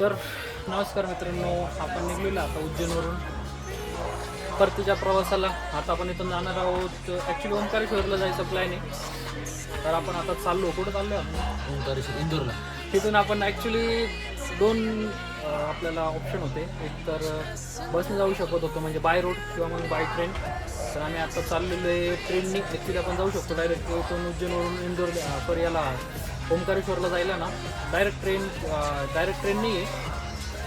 तर नमस्कार मित्रांनो, आपण निघलेलो आता उज्जैनवरून परतीच्या प्रवासाला. आता आपण इथून जाणार आहोत. ॲक्च्युली ओंकारेश्वरला जायचं प्लॅन आहे. तर आपण आता चाललो. कुठं चाललो आपण? ओंकारेश्वर इंदोरला. तिथून आपण ॲक्च्युली दोन आपल्याला ऑप्शन होते. एक तर बसने जाऊ शकत होतो, म्हणजे बाय रोड किंवा मग बाय ट्रेन. तर आम्ही आता चाललेलो आहे ट्रेननी. ॲक्च्युली आपण जाऊ शकतो डायरेक्ट इथून उज्जैनवरून इंदोर सॉरी याला ओंकारेश्वरला जायला ना डायरेक्ट ट्रेन नाही आहे.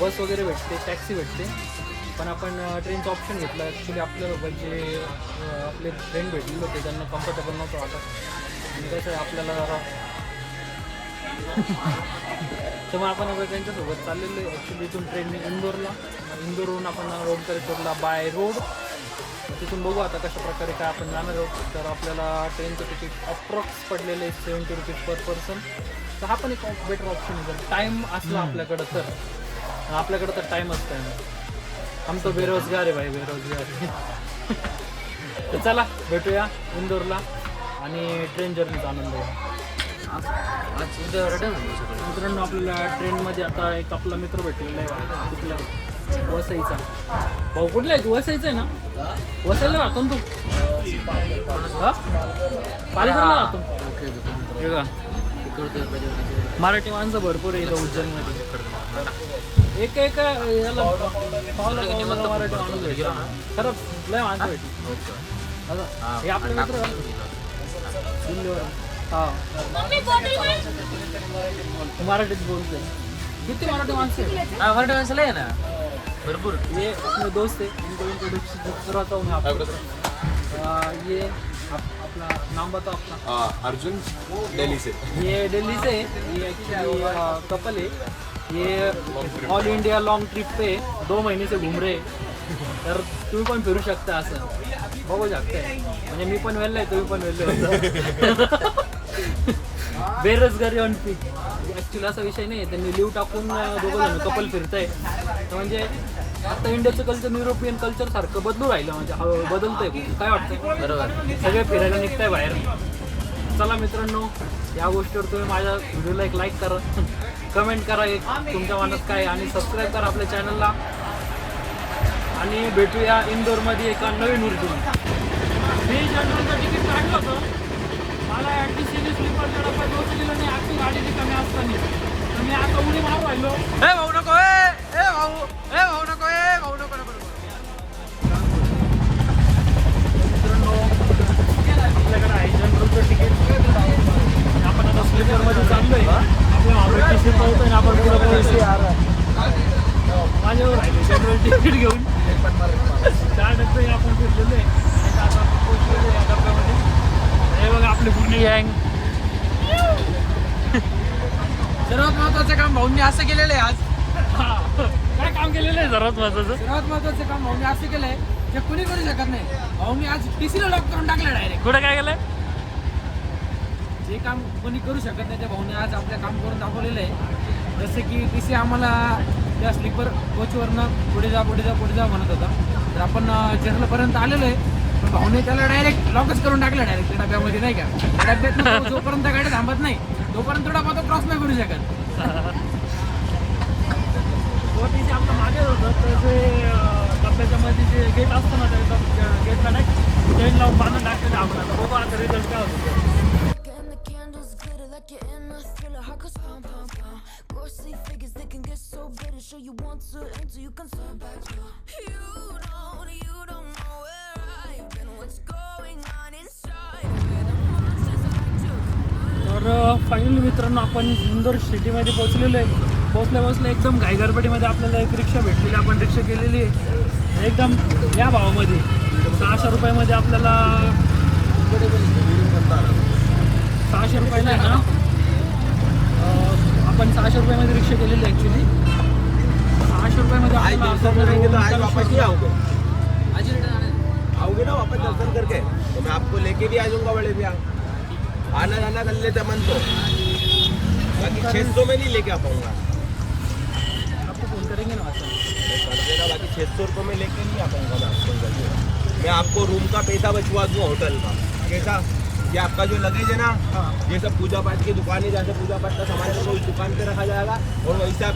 बस वगैरे भेटते, टॅक्सी भेटते, पण आपण ट्रेनचं ऑप्शन घेतलं. ॲक्च्युली आपल्यासोबत जे आपले फ्रेंड भेटलेले होते त्यांना कम्फर्टेबल नव्हतं वाटत, आणि कसं आहे आपल्याला जरा तर आपण आता त्यांच्यासोबत चाललेलो आहे. ॲक्च्युली इथून ट्रेनने इंदोरवरून आपण ओंकारेश्वरला बाय रोड. तिथून बघू आता कशा प्रकारे काय आपण जाणार आहोत. तर आपल्याला ट्रेनचं तिकीट अप्रॉक्स पडलेलं आहे 70 रुपीज पर पर्सन. तर हा पण एक बेटर ऑप्शन आहे जर टाईम असला आपल्याकडं. तर आपल्याकडं तर टाईम असतं हम तो बेरोजगार आहे भाई, बेरोजगार. तर चला भेटूया इंदोरला आणि ट्रेन जर्नीचा आनंद घ्या. मित्रांनो, आपल्याला ट्रेनमध्ये आता एक आपला मित्र भेटलेला आहे कुठला वसईचा. भाऊ कुठला आहे तू? वसईचा आहे ना? वसईला राहतो ना तू? पालघरला राहतो. हे का मराठी माणसं भरपूर आहे इथं उज्जैनमध्ये. एक याला पावला मराठी माणूस भेटला ना, खरंच लय माणसं भेटली. हे आपले मित्र दिल्लीवर. हा, मराठीत बोलतोय. किती मराठी माणसं आहे? मराठी माणसाला आहे ना भरपूर. ये अपने दोस्त है, इनको इंट्रोडक्शन करवाता हूँ मैं आपको. ये अपना नाम बताओ अपना. अर्जुन, दिल्ली से. ये दिल्ली से है. ये एक्चुअली कपल है. ये ऑल इंडिया लॉन्ग ट्रिप पे 2 महीने से घूम रहे. तर तुम्ही पण फिरू शकता, असं बघू शकताय. म्हणजे मी पण वेल्ला आहे, तुम्ही पण वेल्ले होता. बेरोजगारी ऑन पीक. ॲक्च्युली असा विषय नाही. त्यांनी लिव्ह टाकून दोघं जण कपल फिरतंय. तर म्हणजे आता इंडियाचं कल्चर युरोपियन कल्चर सारखं बदलू राहिलं, म्हणजे बदलतंय. काय वाटतं? बरोबर. सगळे फिरायला निघताय बाहेर. चला मित्रांनो, या गोष्टीवर तुम्ही माझ्या व्हिडिओला एक लाईक करा, कमेंट करा एक तुमच्या मनात काय, आणि सबस्क्राईब करा आपल्या चॅनलला. आणि भेटूया इंदोरमध्ये एका नवीन ऊर्जेने. मी जनरलचं तिकीट काढलं होतं. मला ॲडीसीने स्लीपरच्या डब्यात पोहोचलेलं नाही. आजची गाडी कमी असताना तर मी आता उडी मारू राहिलो. ए भाऊ नको, ए भाऊ, ए भाऊ नको, ए भाऊ नको नको. मित्रांनो, आपल्याकडे आहे जनरलचं तिकीट. आपण आता स्लीपरमध्ये चाललो आहे. आपल्या मागची सीट होतं आणि आपण पुढं माझ्यावर राहिले जनरल तिकीट घेऊन 4 डब्बे आपण फिरलेलो आहे. आता आपण पोहोचलेलो आहे या डब्यामध्ये. हे बघा आपली पूर्ण गँग. सर्वात महत्वाचं काम भाऊंनी असं केलेलं आहे आज. काय काम केलेलं आहे सर्वात महत्वाचं? सर्वात महत्वाचं काम भाऊंनी असं केलंय जे कुणी करू शकत नाही. भाऊंनी आज टीसीला लॉक करून टाकलं डायरेक्ट. कुठं काय केलंय? जे काम कोणी करू शकत नाही ते भाऊने आज आपलं काम करून दाखवलेलं आहे. जसं की टीसी आम्हाला त्या स्लीपर कोचवरनं पुढे जा म्हणत होता. तर आपण जनरलपर्यंत आलेलो आहे, पण भाऊने त्याला डायरेक्ट लॉकच करून टाकलं डायरेक्ट त्या डब्यामध्ये, नाही का. त्या डब्यात जोपर्यंत गाडी थांबत नाही तोपर्यंत थोडा तो क्रॉस नाही करू शकत. तो टी सी आपलं मागे होतं. तर ते डब्याच्या मध्ये जे गेट असतं ना, त्या गेटला नाही चेन लावून बांधून टाकलेलं आपण. आता बघू आता रिझल्ट काय होतो. तर फायनली मित्रांनो, आपण इंदोर सिटीमध्ये पोहोचलेलो आहे. पोहोचल्या एकदम घाईगडबडीमध्ये आपल्याला एक रिक्षा भेटलेली. आपण रिक्षा केलेली आहे एकदम या भावामध्ये. 600 रुपयामध्ये आपल्याला 600 रुपयाला आहे ना. आपण 600 रुपयामध्ये रिक्षा केलेली आहे ॲक्च्युली. 600 रुपयामध्ये आओगे ना वापस दर्शन करके, तो मैं आपको लेके भी आ जाऊंगा बड़े भैया. आना जाना कर लेते मन तो, बाकी 600 में नहीं लेके आ पाऊंगा. आपको फोन करेंगे ना वापस. कर देना, बाकी 600 रुपये में लेके नहीं आ पाऊंगा मैं आपको. मैं आपको रूम का पैसा बचवा दूँ होटल का. कैसा? ये आपका जो लगेज है ना, ये सब पूजा पाठ की दुकान है, जहाँ से पूजा पाठ का सामान है, वो उस दुकान पे रखा जाएगा और वहीं से आप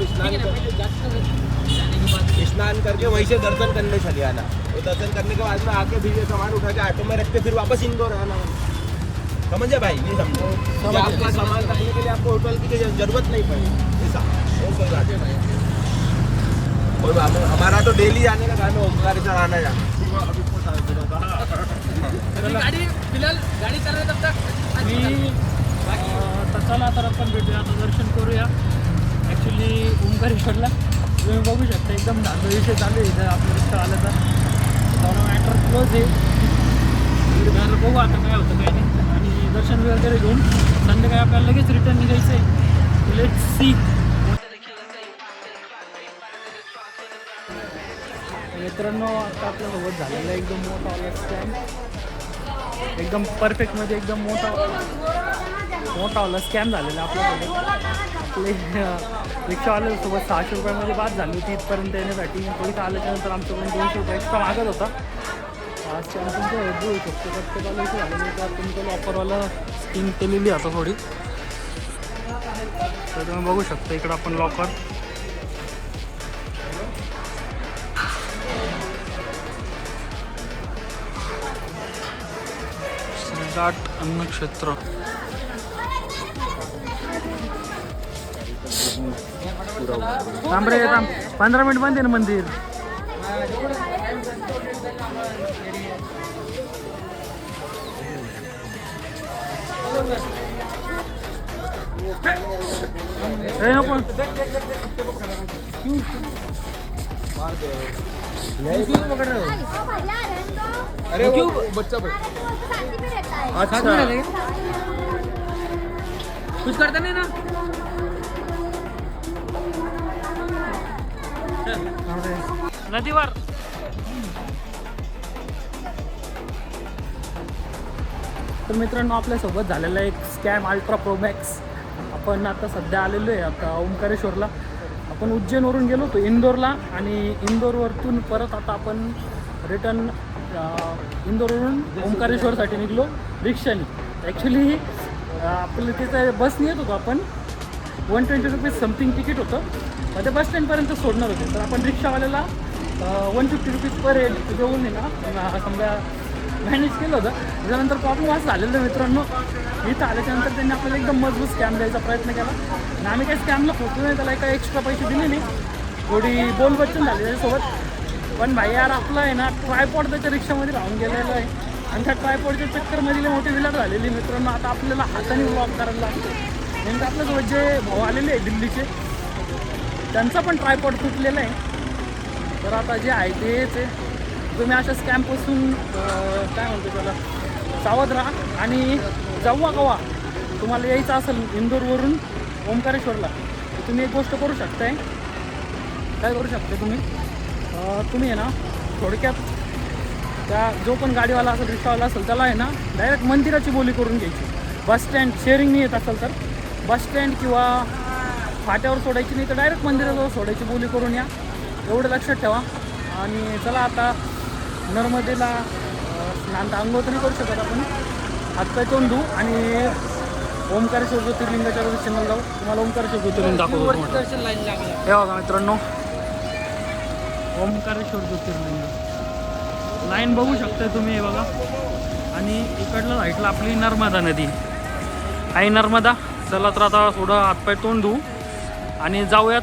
स्नान करके वहीं से दर्शन करने चले आना। तो दर्शन करने के बाद में आके फिर ये सामान उठा के ऑटो में रख के फिर वापस इंदौर आना। समझे भाई, ये समझो कि आपका सामान रखने के लिए आपको होटल की जरूरत नहीं पड़ेगी, ऐसा और कोई बात नहीं। और हमारा तो डेली आने का काम है, ओमकारेश्वर आना जाना। गाडी फिलहाल गाडी चालवत असता मी तर चला तर आपण भेटूया, आता दर्शन करूया. ॲक्च्युली ओंकारेश्वरला तुम्ही बघू शकता एकदम धांदळ विषय चालू आहे इथं आपल्या रिक्षा आल्याचा. मॅटर क्लोज आहे. तर बघू आता काय होतं काय नाही. आणि दर्शन वगैरे घेऊन संध्याकाळी आपल्याला लगेच रिटर्न निघायचं आहे. Let's see. मित्रांनो आता आपल्यासोबत झालेला एकदम मोठा वाला स्कॅम, एकदम परफेक्टमध्ये एकदम मोठा वाला स्कॅम झालेला आपल्यासोबत. आपले रिक्षावाल्यासोबत 600 रुपयामध्ये बाद झाली होती इथपर्यंत येण्यासाठी. इथं आल्याच्यानंतर आमच्याकडून 200 रुपये एक्स्ट्रा मागत होता. आजच्या तुमचं देऊ शकतो प्रत्येकाला इथे झालेलं तर तुम्ही त्याला ऑफरवाला स्कीम केलेली आता थोडी. तर तुम्ही बघू शकता इकडं आपण लॉकर घाट अन्नक्षेत्र. थांब रे थांब, 15 मिनिट बंद आहे ना मंदिर. नको अरे वो बच्चा अच्छा कुछ करता नहीं ना. नदीवर तर मित्रांनो आपल्यासोबत झालेला एक स्कॅम अल्ट्रा प्रो मॅक्स. आपण आता सध्या आलेलो आहे आता ओंकारेश्वरला. आपण उज्जैनवरून गेलो होतो इंदोरला आणि इंदोरवरतून परत आता आपण रिटर्न इंदोरवरून ओंकारेश्वरसाठी निघलो रिक्षाने. ॲक्च्युली आपलं तिथं बसने येत होतो आपण. 120 रुपीज समथिंग तिकीट होतं. मग ते बस स्टँडपर्यंत सोडणार होते. तर आपण रिक्षावाल्याला 150 रुपीज पर हेड देऊन ना समजा मॅनेज केलं होतं. त्याच्यानंतर प्रॉब्लेम असं झालेलं मित्रांनो, इथं आल्याच्यानंतर त्यांनी आपल्याला एकदम मजबूत स्कॅम द्यायचा प्रयत्न केला आणि आम्ही काही स्कॅमला फसलो नाही. त्याला काही एक्स्ट्रा पैसे दिले नाही. थोडी बोलबच्चन झाली त्याच्यासोबत. पण भाई यार आपलं आहे ना ट्रायपॉड त्याच्या रिक्षामध्ये राहून गेलेलं आहे आणि त्या ट्रायपॉडच्या चक्करमध्ये मोठी विलट झालेली मित्रांनो. आता आपल्याला हाताने व्लॉग करायला लागतो. नेमकं आपल्यासोबत जे भाऊ आलेले आहे दिल्लीचे, त्यांचा पण ट्रायपॉड तुटलेला आहे. तर आता जे आहे तेच आहे. तुम्ही अशा स्कॅमपासून काय म्हणतो त्याला सावध राहा. आणि जेव्हा केव्हा तुम्हाला यायचं असेल इंदोरवरून ओंकारेश्वरला तर तुम्ही एक गोष्ट करू शकताय. काय करू शकता तुम्ही आहे ना थोडक्यात त्या जो पण गाडीवाला असेल रिक्षावाला असेल त्याला आहे ना डायरेक्ट मंदिराची बोली करून घ्यायची. बस स्टँड शेअरिंगने येत असेल तर बस स्टँड किंवा फाट्यावर सोडायची, नाही तर डायरेक्ट मंदिराजवळ सोडायची बोली करून या. एवढं लक्षात ठेवा. आणि चला आता नर्मदेला स्नान तर अंघोळ नाही करू शकत आपण. हातपाय तोंड धुवू आणि ओंकारेश्वर ज्योतिर्लिंगाच्या दर्शनाला जाऊ. तुम्हाला ओंकारेश्वर ज्योतिर्लिंग दाखवतो. दर्शन लाईन लागली. हे बघा मित्रांनो ओंकारेश्वर ज्योतिर्लिंग लाईन बघू शकता तुम्ही. हे बघा आणि इकडलं साईडला आपली नर्मदा नदी आहे. नर्मदा चला तर आता थोडं हातपाय तोंड धुवू आणि जाऊयात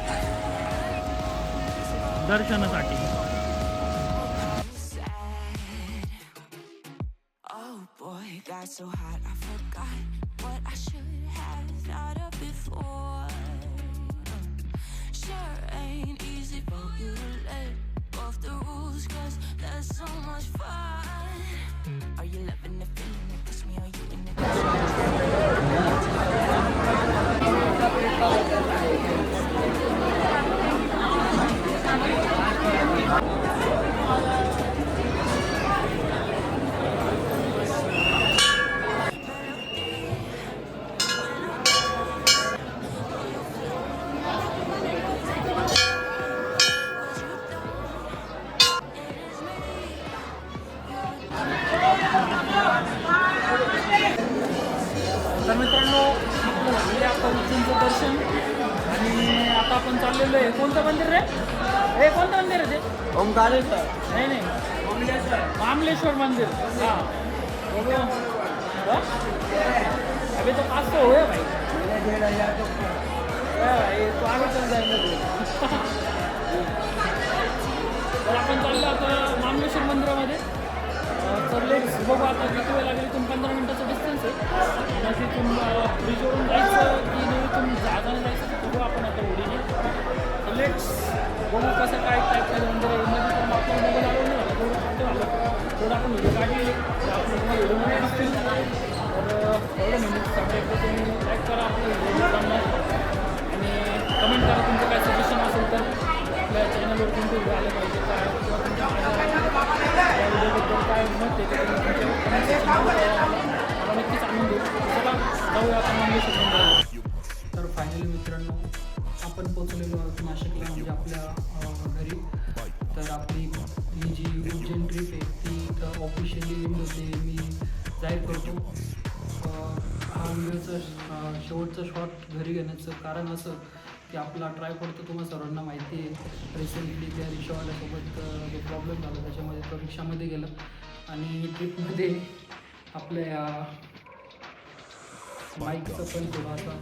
दर्शनासाठी. So hot, I forgot what I should have thought of before. Sure ain't easy for you to let off the rules, 'cause there's so much fun. Are you loving the feeling that push me? Are you in the हे कोणतं मंदिर आहे ते? ओंकारेश्वर नाही नाही मामलेश्वर मंदिर हाँ बोलो हाँ? अभी तो 500 हुए भाई भाई तो आगे चल जाएंगे तर आपण चाललो आता मामलेश्वर मंदिरामध्ये तर लेट्स बघू आता किती वेळ लागेल. इथून 15 मिनिटाचं डिस्टन्स आहे आणि तिथून ब्रिजवरून जायचं की नाही इथून जहाजाने जायचं ते बघू आपण आता उडीने. तर लेट्स बघू कसं काय काय काय मंदिर आहे. मध्ये पण आपण मोबाईल आलो नाही झालं तेवढं चांगलं झालं थोडं आपण व्हिडिओ काढले आपण तुम्हाला व्हिडिओमध्ये दिसतील. तर एवढं मिनिट चांगलं एकदा तुम्ही लाईक करा आपल्या व्हिडिओ आणि कमेंट करा तुमचं काय सजेशन असेल तर आपल्या चॅनलवर कोणते व्हिडिओ आले पाहिजे काय किंवा तुमच्या या व्हिडिओबद्दल काय मत आहे ते तुम्ही तुमच्या कमेंट सेक्शनमध्ये मला नक्कीच आणून देऊ. चला जाऊया आपण मामलेश्वर मंदिराला. तर फायनली मित्रांनो आपण पोचलेलो आहोत नाशिकला म्हणजे आपल्या घरी. तर आपली ही जी उज्जैन ट्रिप आहे ती इथं ऑफिशियली एंड होते मी जाहीर करतो. हा व्हिडिओचा शेवटचा शॉट घरी घेण्याचं कारण असं की आपला ट्रायपॉड तर तुम्हाला सर्वांना माहिती आहे. रिसेंटली त्या रिक्षावाल्यासोबत जो प्रॉब्लेम झाला त्याच्यामध्ये तो रिक्षामध्ये गेला आणि ट्रिपमध्ये आपल्या बाईकचा पण थोडासा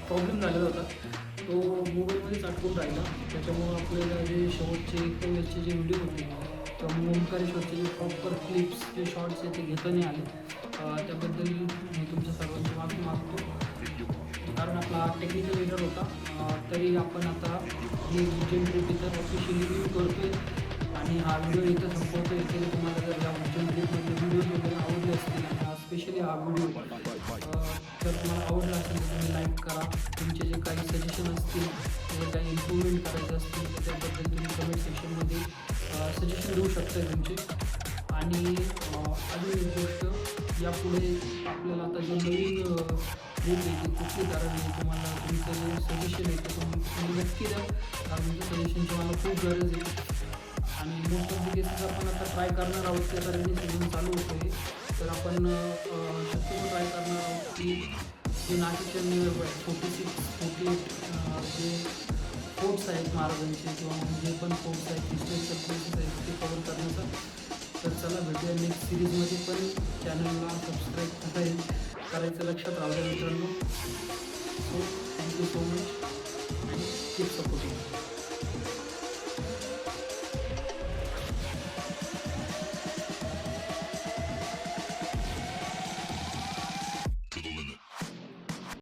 प्रॉब्लेम झालेला होता. तो मोबाईलमध्येच अटकून राहिला त्याच्यामुळं आपल्याला जे शेवटचे याचे जे व्हिडिओ होते किंवा मग ओंकारेश्वरचे जे प्रॉपर क्लिप्स जे शॉर्ट्स आहे ते घेता नाही आले. त्याबद्दल मी तुमच्या सर्वांची माफी मागतो कारण आपला टेक्निकल एरर होता. तरी आपण आता ही उज्जैन ट्रिप इथं ऑफिशियली रिव्ह्यू करतो आहे आणि हा व्हिडिओ इथं संपवतो आहे. की तुम्हाला जर या उज्जैन ट्रिपमधले व्हिडिओज वगैरे आवडले असतील आणि स्पेशली हा व्हिडिओ जर तुम्हाला आवडला असेल तर तुम्ही लाईक करा. तुमचे जे काही सजेशन असतील किंवा काही इम्प्रूव्हमेंट करायचे असतील तर त्याबद्दल तुम्ही कमेंट सेक्शनमध्ये सजेशन देऊ शकता तुमचे. आणि अजून एक गोष्ट यापुढे आपल्याला आता जो नवीन ट्रिप आहे ती कुठली कारण आहे तुम्हाला तुमचं जे सजेशन आहे ते तुम्ही नक्की द्या कारण तुमच्या सजेशनची मला खूप गरज आहे. आणि मोस्ट ऑफ द केसेस आपण आता ट्राय करणार आहोत त्या रेनी सीझन चालू होतो आहे तर आपण शक्यतो ट्राय करणार आहोत की जे नाशिकच्या नियर 46-48 जे फोर्ट्स आहेत महाराजांचे किंवा जे पण फोर्ट्स आहेत हिस्टॉरिकल प्लेसेस आहेत ते कवर करण्याचा. तर चला भेटूया नेक्स्ट सिरीजमध्ये पण चॅनलला सबस्क्राईब करायचं लक्षात राहू द्या मित्रांनो. सो थँक्यू सो मच आणि कीप सपोर्ट.